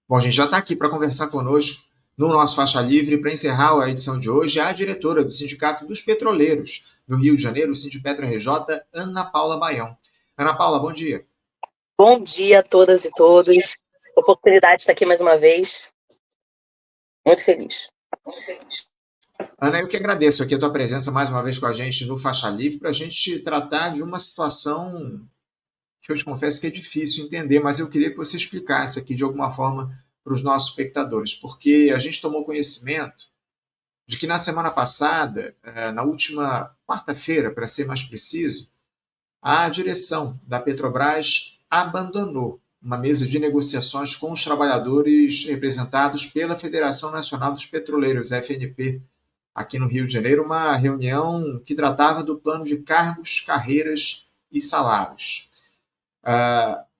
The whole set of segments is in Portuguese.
Bom, a gente já está aqui para conversar conosco no nosso Faixa Livre para encerrar a edição de hoje a diretora do Sindicato dos Petroleiros do Rio de Janeiro, o Sindipetra RJ, Ana Paula Baião. Ana Paula, bom dia. Bom dia a todas e todos. Oportunidade de estar aqui mais uma vez. Muito feliz. Ana, eu que agradeço aqui a tua presença mais uma vez com a gente no Faixa Livre para a gente tratar de uma situação que eu te confesso que é difícil entender, mas eu queria que você explicasse aqui de alguma forma para os nossos espectadores, porque a gente tomou conhecimento de que na semana passada, na última quarta-feira, para ser mais preciso, a direção da Petrobras abandonou uma mesa de negociações com os trabalhadores representados pela Federação Nacional dos Petroleiros, FNP, aqui no Rio de Janeiro, uma reunião que tratava do plano de cargos, carreiras e salários.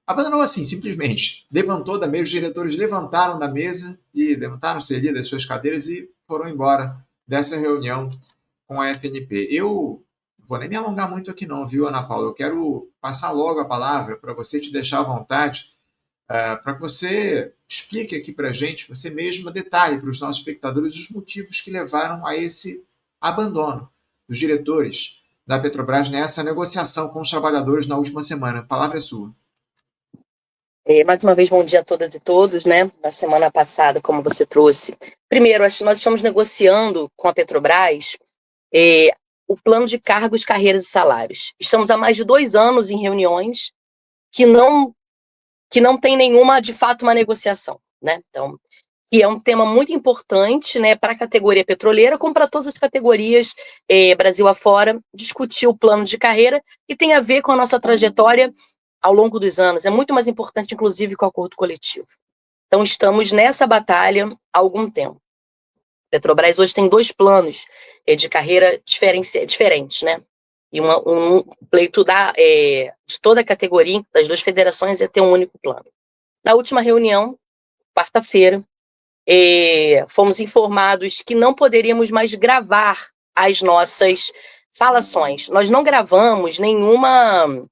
Abandonou assim, simplesmente. Levantou da mesa, os diretores levantaram da mesa e levantaram-se ali das suas cadeiras e foram embora dessa reunião com a FNP. Eu não vou nem me alongar muito aqui não, viu, Ana Paula? Eu quero passar logo a palavra para você te deixar à vontade, para que você explique aqui para a gente, você mesma detalhe para os nossos espectadores os motivos que levaram a esse abandono dos diretores da Petrobras nessa negociação com os trabalhadores na última semana. A palavra é sua. Mais uma vez, bom dia a todas e todos, né? Na semana passada, como você trouxe. Primeiro, nós estamos negociando com a Petrobras o plano de cargos, carreiras e salários. Estamos há mais de 2 anos em reuniões que não tem nenhuma, de fato, uma negociação, né? Então, e é um tema muito importante, né, para a categoria petroleira, como para todas as categorias Brasil afora, discutir o plano de carreira que tem a ver com a nossa trajetória ao longo dos anos. É muito mais importante, inclusive, que o acordo coletivo. Então, estamos nessa batalha há algum tempo. A Petrobras hoje tem 2 planos de carreira diferentes, né? E um pleito de toda a categoria, das 2 federações, é ter um único plano. Na última reunião, quarta-feira, fomos informados que não poderíamos mais gravar as nossas falações. Nós não gravamos nenhuma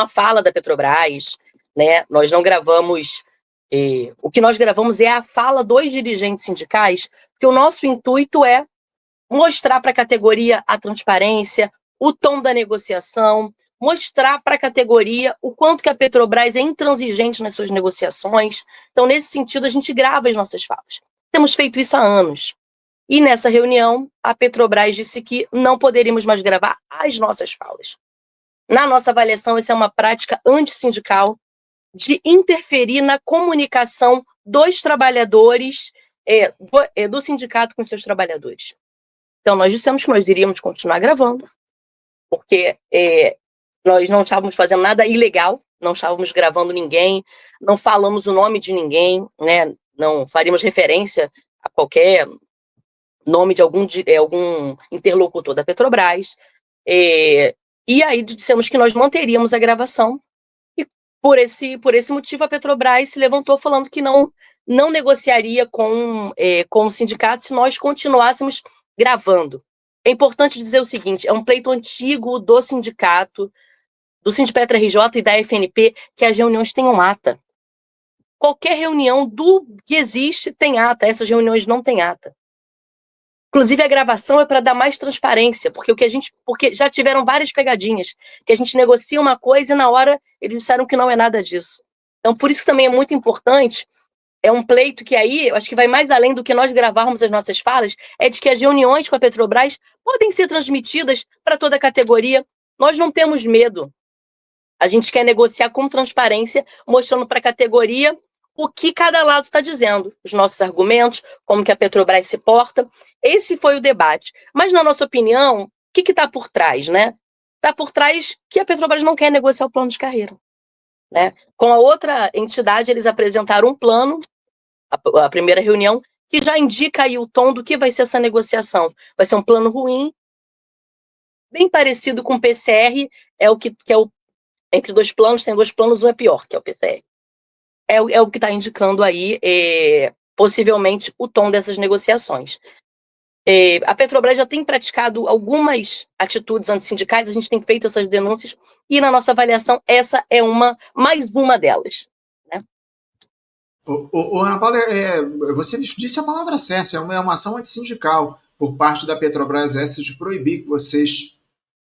fala da Petrobras, né? Nós não gravamos. O que nós gravamos é a fala dos dirigentes sindicais, porque o nosso intuito é mostrar para a categoria a transparência, o tom da negociação, mostrar para a categoria o quanto que a Petrobras é intransigente nas suas negociações. Então, nesse sentido, a gente grava as nossas falas. Temos feito isso há anos. E nessa reunião, a Petrobras disse que não poderíamos mais gravar as nossas falas. Na nossa avaliação, essa é uma prática antissindical de interferir na comunicação dos trabalhadores, do sindicato com seus trabalhadores. Então, nós dissemos que nós iríamos continuar gravando, porque nós não estávamos fazendo nada ilegal, não estávamos gravando ninguém, não falamos o nome de ninguém, né? Não faríamos referência a qualquer nome de algum interlocutor da Petrobras. E aí dissemos que nós manteríamos a gravação, e por esse motivo a Petrobras se levantou falando que não negociaria com o sindicato se nós continuássemos gravando. É importante dizer o seguinte, é um pleito antigo do sindicato, do Sindipetra RJ e da FNP, que as reuniões tenham ata. Qualquer reunião que existe tem ata, essas reuniões não têm ata. Inclusive, a gravação é para dar mais transparência, porque já tiveram várias pegadinhas, que a gente negocia uma coisa e na hora eles disseram que não é nada disso. Então, por isso também é muito importante, é um pleito que aí, eu acho que vai mais além do que nós gravarmos as nossas falas, é de que as reuniões com a Petrobras podem ser transmitidas para toda a categoria. Nós não temos medo. A gente quer negociar com transparência, mostrando para a categoria o que cada lado está dizendo, os nossos argumentos, como que a Petrobras se porta. Esse foi o debate. Mas, na nossa opinião, o que está por trás, né? Está por trás que a Petrobras não quer negociar o plano de carreira, né? Com a outra entidade, eles apresentaram um plano, a primeira reunião, que já indica aí o tom do que vai ser essa negociação. Vai ser um plano ruim, bem parecido com o PCR, entre 2 planos, tem 2 planos, um é pior, que é o PCR. É o que está indicando aí, possivelmente, o tom dessas negociações. A Petrobras já tem praticado algumas atitudes antissindicais, a gente tem feito essas denúncias, e na nossa avaliação, essa é mais uma delas. Né? Ana Paula, você disse a palavra certa, é uma ação antissindical por parte da Petrobras essa de proibir que vocês,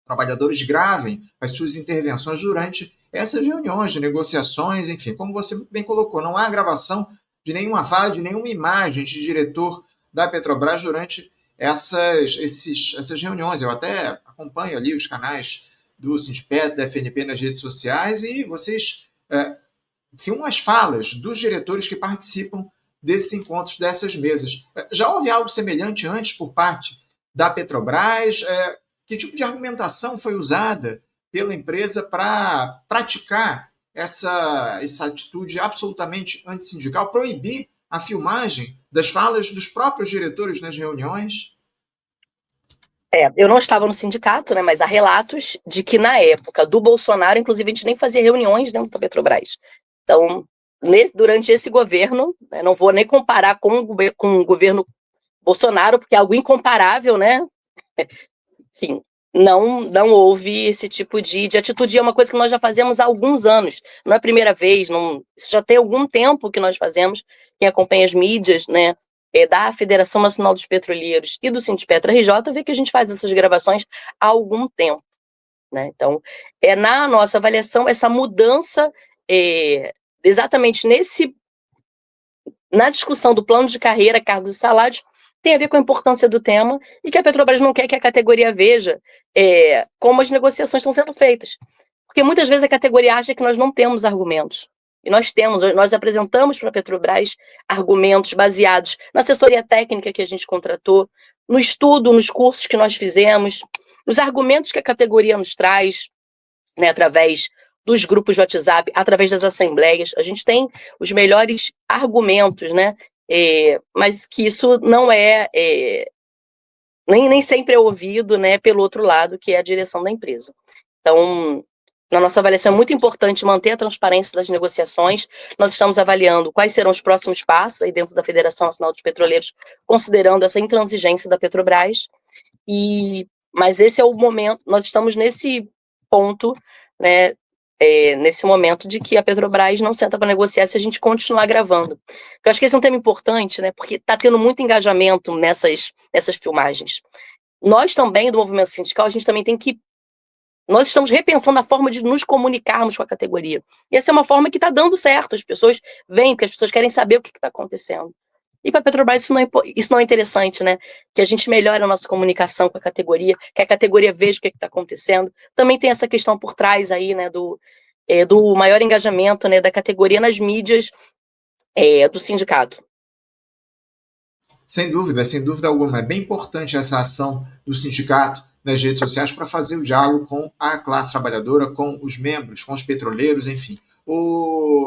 trabalhadores, gravem as suas intervenções durante essas reuniões de negociações, enfim, como você bem colocou, não há gravação de nenhuma fala, de nenhuma imagem de diretor da Petrobras durante essas reuniões. Eu até acompanho ali os canais do Sindipet, da FNP nas redes sociais e vocês filmam as falas dos diretores que participam desses encontros, dessas mesas. Já houve algo semelhante antes por parte da Petrobras? Que tipo de argumentação foi usada pela empresa para praticar essa atitude absolutamente antissindical, proibir a filmagem das falas dos próprios diretores nas reuniões? Eu não estava no sindicato, né, mas há relatos de que na época do Bolsonaro, inclusive, a gente nem fazia reuniões dentro da Petrobras. Então, durante esse governo, né, não vou nem comparar com o governo Bolsonaro, porque é algo incomparável, né? Enfim, não houve esse tipo de atitude. É uma coisa que nós já fazemos há alguns anos. Não é a primeira vez, isso já tem algum tempo que nós fazemos. Quem acompanha as mídias, né, da Federação Nacional dos Petroleiros e do Sindipetra RJ, vê que a gente faz essas gravações há algum tempo. Né? Então, na nossa avaliação, essa mudança, exatamente na discussão do plano de carreira, cargos e salários, tem a ver com a importância do tema e que a Petrobras não quer que a categoria veja como as negociações estão sendo feitas. Porque muitas vezes a categoria acha que nós não temos argumentos. E nós apresentamos para a Petrobras argumentos baseados na assessoria técnica que a gente contratou, no estudo, nos cursos que nós fizemos, nos argumentos que a categoria nos traz, né, através dos grupos de WhatsApp, através das assembleias. A gente tem os melhores argumentos, né? Mas que isso não nem sempre é ouvido, né, pelo outro lado, que é a direção da empresa. Então, na nossa avaliação é muito importante manter a transparência das negociações. Nós estamos avaliando quais serão os próximos passos aí dentro da Federação Nacional dos Petroleiros, considerando essa intransigência da Petrobras. Mas esse é o momento, nós estamos nesse ponto, né, nesse momento de que a Petrobras não senta para negociar se a gente continuar gravando. Eu acho que esse é um tema importante, né, porque está tendo muito engajamento nessas filmagens. Nós também, do movimento sindical, a gente também tem que... Nós estamos repensando a forma de nos comunicarmos com a categoria. E essa é uma forma que está dando certo. As pessoas vêm, porque as pessoas querem saber o que está acontecendo. E para a Petrobras isso não é interessante, né? Que a gente melhore a nossa comunicação com a categoria, que a categoria veja o que está acontecendo. Também tem essa questão por trás aí, né, do maior engajamento, né, da categoria nas mídias do sindicato. Sem dúvida alguma. É bem importante essa ação do sindicato nas redes sociais para fazer o diálogo com a classe trabalhadora, com os membros, com os petroleiros, enfim.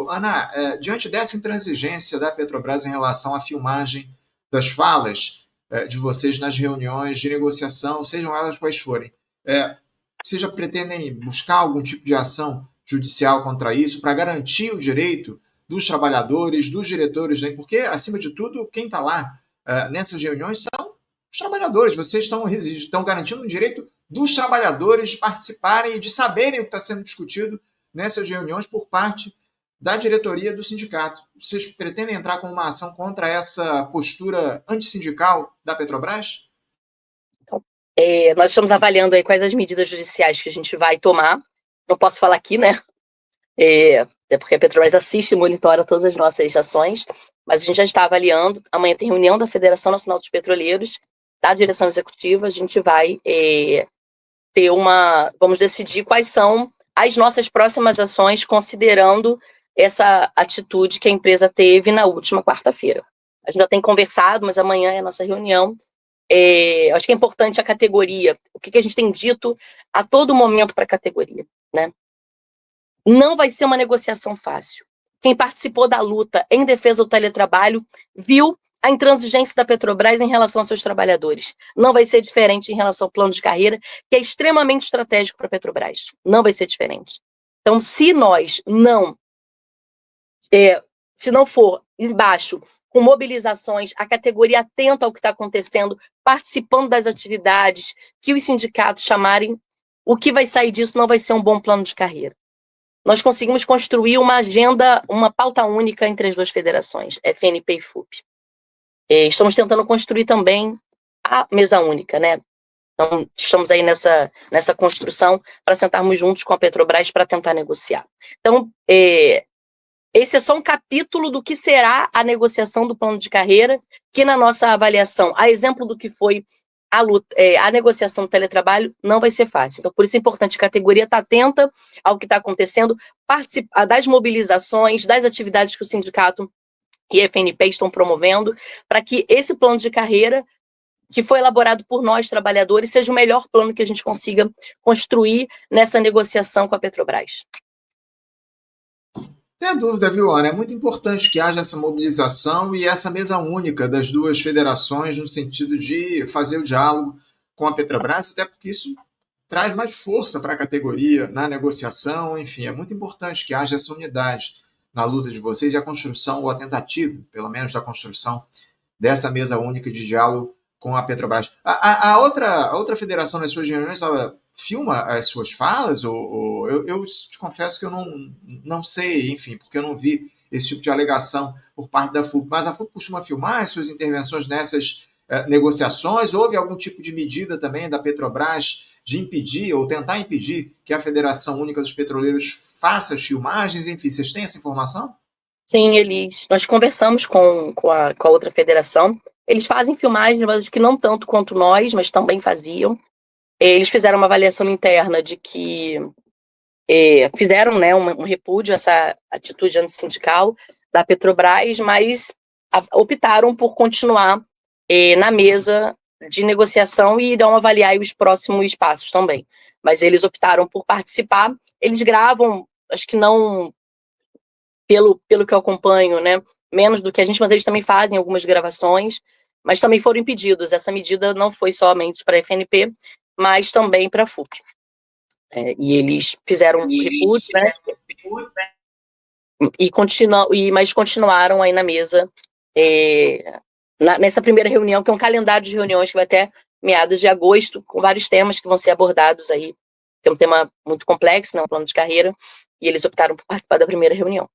Ana, diante dessa intransigência da Petrobras em relação à filmagem das falas de vocês nas reuniões de negociação, sejam elas quais forem, vocês já pretendem buscar algum tipo de ação judicial contra isso para garantir o direito dos trabalhadores, dos diretores, né? Porque, acima de tudo, quem está lá nessas reuniões são os trabalhadores. Vocês estão garantindo o direito dos trabalhadores de participarem e de saberem o que está sendo discutido nessas reuniões por parte da diretoria do sindicato. Vocês pretendem entrar com uma ação contra essa postura antissindical da Petrobras? Então, nós estamos avaliando aí quais as medidas judiciais que a gente vai tomar. Não posso falar aqui, né? Até porque a Petrobras assiste e monitora todas as nossas ações, mas a gente já está avaliando. Amanhã tem reunião da Federação Nacional dos Petroleiros, da direção executiva. A gente vai vamos decidir quais são as nossas próximas ações, considerando essa atitude que a empresa teve na última quarta-feira. A gente já tem conversado, mas amanhã é a nossa reunião. Acho que é importante a categoria, o que a gente tem dito a todo momento para a categoria, né? Não vai ser uma negociação fácil. Quem participou da luta em defesa do teletrabalho viu a intransigência da Petrobras em relação aos seus trabalhadores. Não vai ser diferente em relação ao plano de carreira, que é extremamente estratégico para a Petrobras. Não vai ser diferente. Então, se nós se não for embaixo, com mobilizações, a categoria atenta ao que está acontecendo, participando das atividades que os sindicatos chamarem, o que vai sair disso não vai ser um bom plano de carreira. nós conseguimos construir uma agenda, uma pauta única entre as duas federações, FNP e FUP. Estamos tentando construir também a mesa única, né? Então, estamos aí nessa construção para sentarmos juntos com a Petrobras para tentar negociar. Então, esse é só um capítulo do que será a negociação do plano de carreira, que na nossa avaliação, a exemplo do que foi a negociação do teletrabalho, não vai ser fácil. Então, por isso é importante a categoria estar atenta ao que está acontecendo, participar das mobilizações, das atividades que o sindicato e a FNP estão promovendo, para que esse plano de carreira, que foi elaborado por nós, trabalhadores, seja o melhor plano que a gente consiga construir nessa negociação com a Petrobras. Não tem dúvida, viu, Ana? É muito importante que haja essa mobilização e essa mesa única das duas federações no sentido de fazer o diálogo com a Petrobras, até porque isso traz mais força para a categoria na negociação. Enfim, é muito importante que haja essa unidade na luta de vocês e a construção, ou a tentativa, pelo menos, da construção dessa mesa única de diálogo com a Petrobras. A outra federação, nas suas reuniões, ela filma as suas falas? Eu te confesso que eu não sei, enfim, porque eu não vi esse tipo de alegação por parte da FUP. Mas a FUP costuma filmar as suas intervenções nessas negociações? Houve algum tipo de medida também da Petrobras de impedir ou tentar impedir que a Federação Única dos Petroleiros faça as filmagens? Enfim, vocês têm essa informação? Sim, nós conversamos com a outra federação. Eles fazem filmagens, mas acho que não tanto quanto nós, mas também faziam. Eles fizeram uma avaliação interna de que fizeram, né, um repúdio a essa atitude antissindical da Petrobras, mas optaram por continuar na mesa de negociação e irão avaliar os próximos passos também. Mas eles optaram por participar. Eles gravam, acho que não, pelo que eu acompanho, né, menos do que a gente, mas eles também fazem algumas gravações, mas também foram impedidos. Essa medida não foi somente para a FNP, mas também para a FUP. E eles fizeram um repúdio, né? Mas continuaram aí na mesa nessa primeira reunião, que é um calendário de reuniões que vai até meados de agosto, com vários temas que vão ser abordados aí. É um tema muito complexo, né, um plano de carreira, e eles optaram por participar da primeira reunião.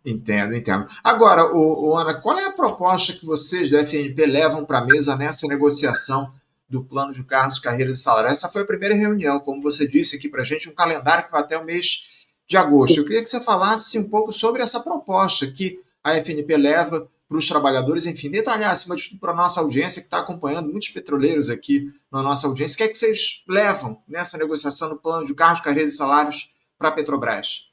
Entendo. Agora, Ana, qual é a proposta que vocês da FNP levam para a mesa nessa negociação do plano de cargos, carreiras e salários? Essa foi a primeira reunião, como você disse aqui para a gente, um calendário que vai até o mês de agosto. Eu queria que você falasse um pouco sobre essa proposta que a FNP leva para os trabalhadores, enfim, detalhar acima de tudo para a nossa audiência que está acompanhando, muitos petroleiros aqui na nossa audiência. O que é que vocês levam nessa negociação do plano de cargos, carreiras e salários para a Petrobras?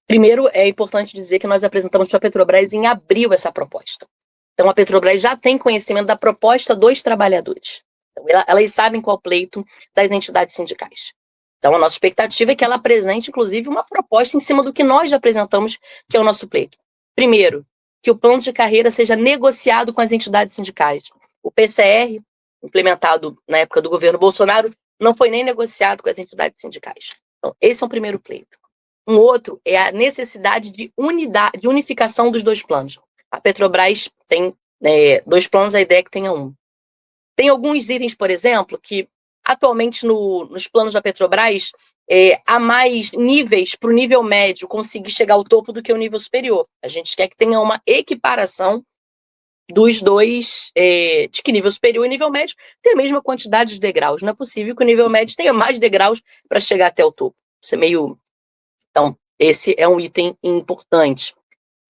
Primeiro, é importante dizer que nós apresentamos para a Petrobras em abril essa proposta. Então, a Petrobras já tem conhecimento da proposta dos trabalhadores. Então, elas sabem qual é o pleito das entidades sindicais. Então, a nossa expectativa é que ela apresente, inclusive, uma proposta em cima do que nós já apresentamos, que é o nosso pleito. Primeiro, que o plano de carreira seja negociado com as entidades sindicais. O PCR, implementado na época do governo Bolsonaro, não foi nem negociado com as entidades sindicais. Então, esse é um primeiro pleito. Um outro é a necessidade de unificação dos dois planos. A Petrobras tem dois planos, a ideia é que tenha um. Tem alguns itens, por exemplo, que atualmente nos planos da Petrobras há mais níveis para o nível médio conseguir chegar ao topo do que o nível superior. A gente quer que tenha uma equiparação dos dois, de que nível superior e nível médio tem a mesma quantidade de degraus. Não é possível que o nível médio tenha mais degraus para chegar até o topo. Isso é meio... Então, esse é um item importante.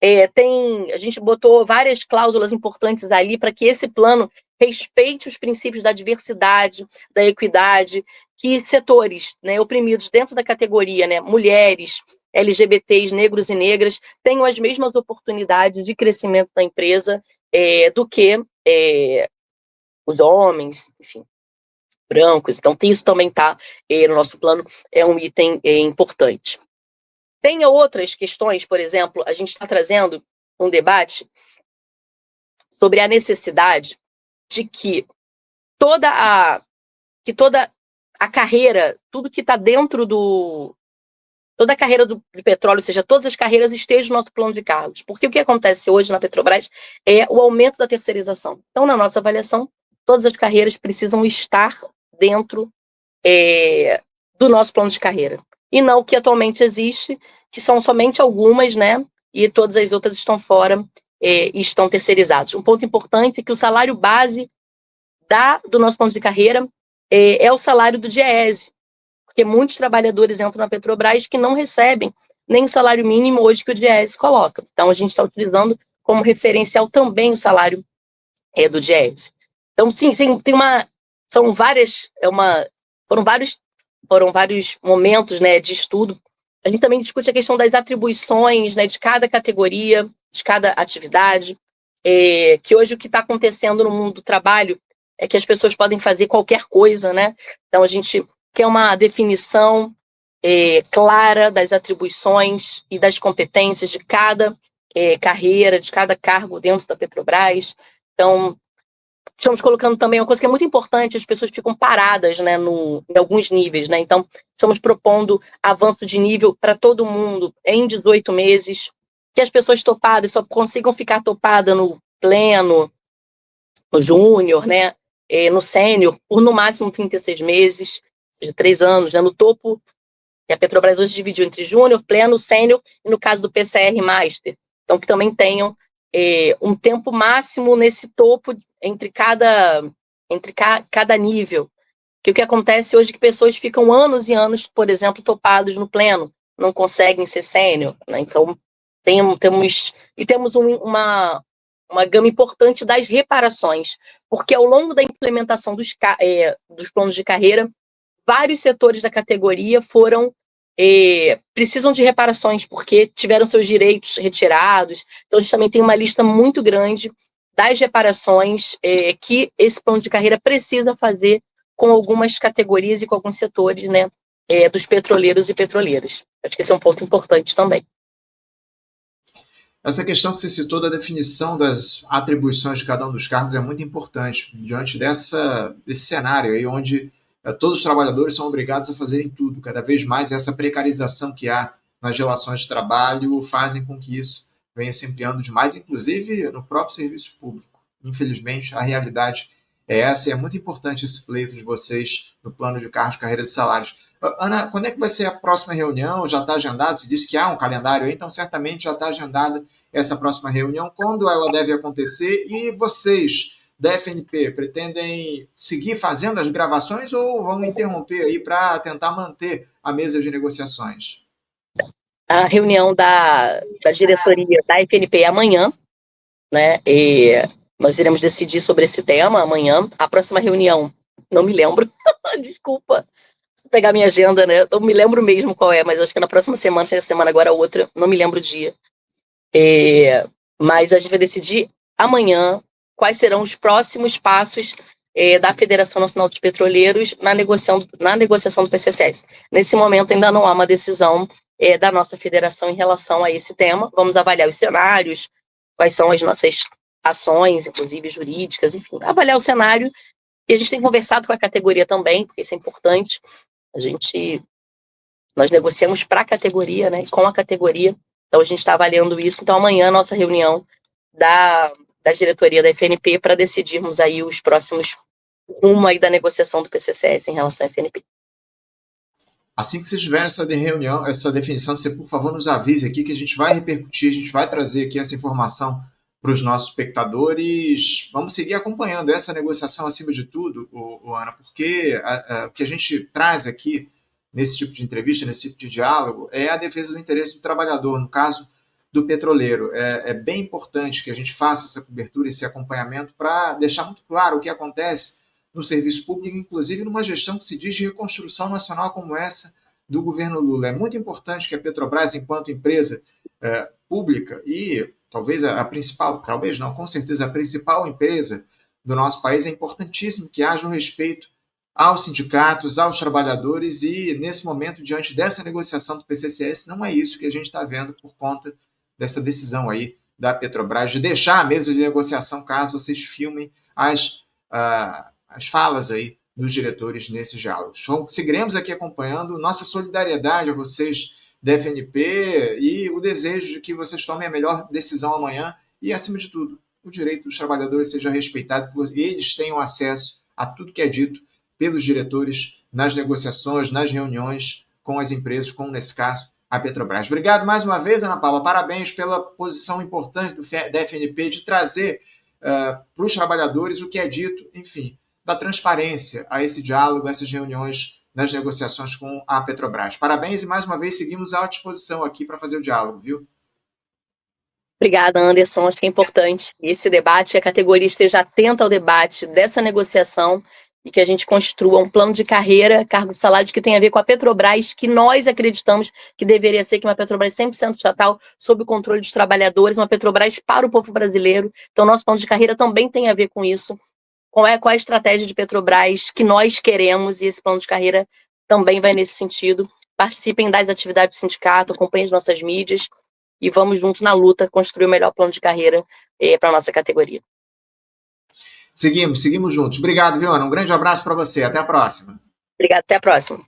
A gente botou várias cláusulas importantes ali para que esse plano respeite os princípios da diversidade, da equidade, que setores, né, oprimidos dentro da categoria, né, mulheres, LGBTs, negros e negras, tenham as mesmas oportunidades de crescimento da empresa do que os homens, enfim, brancos. Então, isso também está no nosso plano, é um item importante. Tem outras questões, por exemplo, a gente está trazendo um debate sobre a necessidade de que toda a carreira, tudo que está dentro toda a carreira do petróleo, ou seja, todas as carreiras estejam no nosso plano de cargos. Porque o que acontece hoje na Petrobras é o aumento da terceirização. Então, na nossa avaliação, todas as carreiras precisam estar dentro do nosso plano de carreira. e não o que atualmente existe, que são somente algumas, né? E todas as outras estão fora e estão terceirizados. Um ponto importante é que o salário base do nosso plano de carreira é o salário do DIEESE, porque muitos trabalhadores entram na Petrobras que não recebem nem o salário mínimo hoje que o DIEESE coloca. Então, a gente está utilizando como referencial também o salário do DIEESE. Então, sim, tem são várias, foram vários momentos, né, de estudo. A gente também discute a questão das atribuições, né, de cada categoria, de cada atividade, que hoje o que está acontecendo no mundo do trabalho é que as pessoas podem fazer qualquer coisa, né? Então a gente quer uma definição clara das atribuições e das competências de cada carreira, de cada cargo dentro da Petrobras. Então, estamos colocando também uma coisa que é muito importante, as pessoas ficam paradas, né, em alguns níveis, né? Então, estamos propondo avanço de nível para todo mundo em 18 meses, que as pessoas topadas só consigam ficar topada no pleno, no júnior, né, no sênior, por no máximo 36 meses, ou seja, 3 anos, né, no topo, que a Petrobras hoje dividiu entre júnior, pleno, sênior, e no caso do PCR Master. Então, que também tenham um tempo máximo nesse topo entre cada nível. Que o que acontece hoje é que pessoas ficam anos e anos, por exemplo, topados no pleno, não conseguem ser sênior, né? Então, temos uma gama importante das reparações, porque ao longo da implementação dos planos de carreira, vários setores da categoria precisam de reparações, porque tiveram seus direitos retirados. Então, a gente também tem uma lista muito grande das reparações que esse plano de carreira precisa fazer com algumas categorias e com alguns setores, né, dos petroleiros e petroleiras. Acho que esse é um ponto importante também. Essa questão que você citou da definição das atribuições de cada um dos cargos é muito importante diante desse cenário aí onde todos os trabalhadores são obrigados a fazerem tudo. Cada vez mais essa precarização que há nas relações de trabalho fazem com que isso venha se ampliando demais, inclusive no próprio serviço público. Infelizmente, a realidade é essa e é muito importante esse pleito de vocês no plano de cargos, carreiras e salários. Ana, quando é que vai ser a próxima reunião? Já está agendada? Você disse que há um calendário aí, então certamente já está agendada essa próxima reunião. Quando ela deve acontecer? E vocês, da FNP, pretendem seguir fazendo as gravações ou vão interromper aí para tentar manter a mesa de negociações? A reunião da diretoria da FNP é amanhã, né? E nós iremos decidir sobre esse tema amanhã. A próxima reunião, não me lembro, desculpa. Pegar minha agenda, né? Eu me lembro mesmo qual é, mas acho que é na próxima semana, se é a semana agora outra, não me lembro o dia. Mas a gente vai decidir amanhã quais serão os próximos passos da Federação Nacional dos Petroleiros na negociação do PCCS. Nesse momento ainda não há uma decisão da nossa federação em relação a esse tema. Vamos avaliar os cenários, quais são as nossas ações, inclusive jurídicas, enfim, avaliar o cenário. E a gente tem conversado com a categoria também, porque isso é importante. Nós negociamos para a categoria, né, com a categoria, então a gente está avaliando isso. Então amanhã a nossa reunião da diretoria da FNP para decidirmos aí os próximos rumo aí da negociação do PCCS em relação à FNP. Assim que vocês tiverem essa reunião, essa definição, você, por favor, nos avise aqui que a gente vai repercutir, a gente vai trazer aqui essa informação para os nossos espectadores. Vamos seguir acompanhando essa negociação acima de tudo, Ana, porque o que a gente traz aqui nesse tipo de entrevista, nesse tipo de diálogo, é a defesa do interesse do trabalhador, no caso do petroleiro. É bem importante que a gente faça essa cobertura, esse acompanhamento, para deixar muito claro o que acontece no serviço público, inclusive numa gestão que se diz de reconstrução nacional como essa do governo Lula. É muito importante que a Petrobras, enquanto empresa pública e talvez a principal, talvez não, com certeza a principal empresa do nosso país, é importantíssimo que haja um respeito aos sindicatos, aos trabalhadores e, nesse momento, diante dessa negociação do PCCS, não é isso que a gente está vendo por conta dessa decisão aí da Petrobras de deixar a mesa de negociação caso vocês filmem as falas aí dos diretores nesses diálogos. Então, seguiremos aqui acompanhando nossa solidariedade a vocês da FNP e o desejo de que vocês tomem a melhor decisão amanhã e, acima de tudo, o direito dos trabalhadores seja respeitado, que eles tenham acesso a tudo que é dito pelos diretores nas negociações, nas reuniões com as empresas, como nesse caso a Petrobras. Obrigado mais uma vez, Ana Paula. Parabéns pela posição importante da FNP de trazer para os trabalhadores o que é dito, enfim, da transparência a esse diálogo, a essas reuniões nas negociações com a Petrobras. Parabéns e mais uma vez seguimos à disposição aqui para fazer o diálogo, viu? Obrigada, Anderson. Acho que é importante esse debate, que a categoria esteja atenta ao debate dessa negociação e que a gente construa um plano de carreira, cargo e salário que tenha a ver com a Petrobras, que nós acreditamos que deveria ser que uma Petrobras 100% estatal, sob o controle dos trabalhadores, uma Petrobras para o povo brasileiro. Então, nosso plano de carreira também tem a ver com isso. Qual é a estratégia de Petrobras que nós queremos, e esse plano de carreira também vai nesse sentido. Participem das atividades do sindicato, acompanhem as nossas mídias e vamos juntos na luta construir o melhor plano de carreira para a nossa categoria. Seguimos juntos. Obrigado, Viona. Um grande abraço para você. Até a próxima. Obrigada, até a próxima.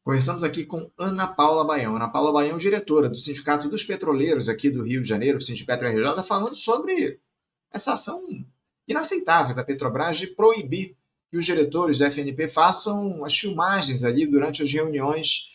Conversamos aqui com Ana Paula Baião. Ana Paula Baião, diretora do Sindicato dos Petroleiros aqui do Rio de Janeiro, o Sindipetro RJ, falando sobre essa ação inaceitável da Petrobras de proibir que os diretores da FNP façam as filmagens ali durante as reuniões